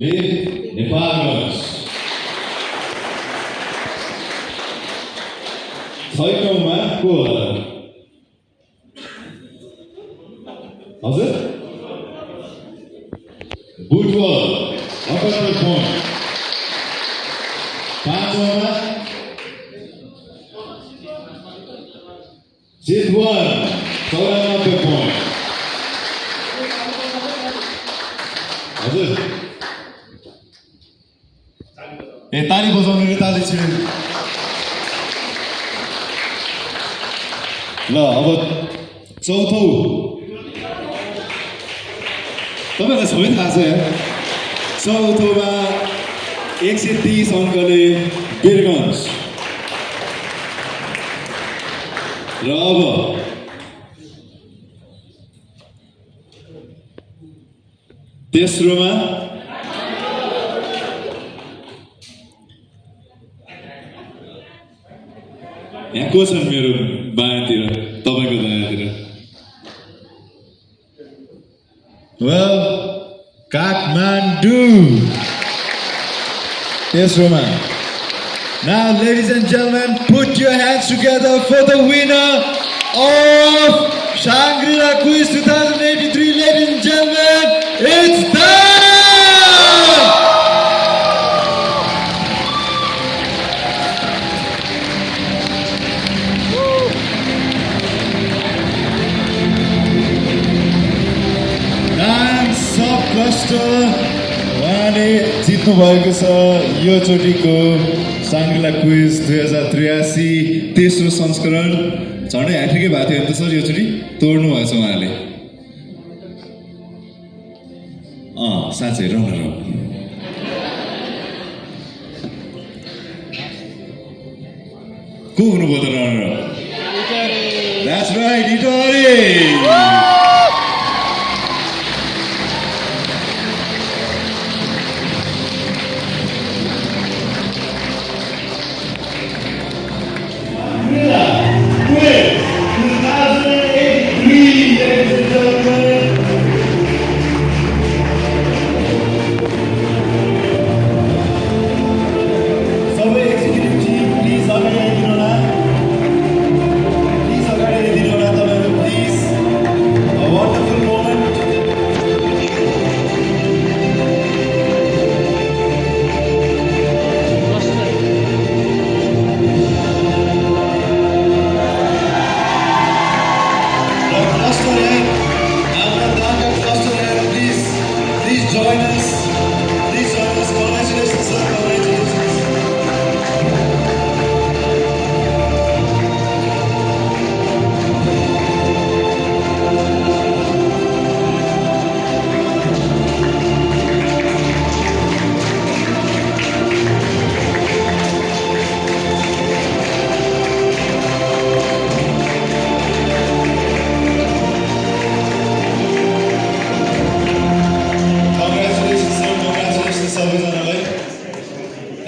नेपालगञ्ज 6 ठाउँमा को होला हजुर बुटबल 78 पॉइंट 5मा चितवन 94 पॉइंट हजुर ताली बजाउनु रे ताली छिरे ल अब चौथो तपाईहरुलाई सबै थाहा छ यार चौथोमा 130 अङ्कले वीरगञ्ज र अब तेस्रोमा यहाँ को छन् मेरो बायाँतिर तपाईको दायाँतिर वेल काठमाडौँ तेस्रोमा Now ladies and gentlemen, put your hands together for the winner of Shangri-La Quiz 2083. Ladies and gentlemen, it's done! Sub cluster उहाँले जित्नु भएको छ यो चोटिको साङ्ग्रिला क्विज 2083 तेस्रो संस्करण झन्डै ह्याट्रिकै भएको थियो नि त सर यो चोटि तोड्नु भएछ उहाँले साँच्चै रनर अप को हुनुभयो त runner up That's right, Itori!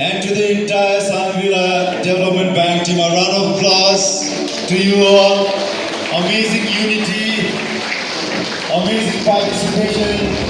And to the entire Shangri-La Development Bank team, a round of applause to you all. Amazing unity, amazing participation.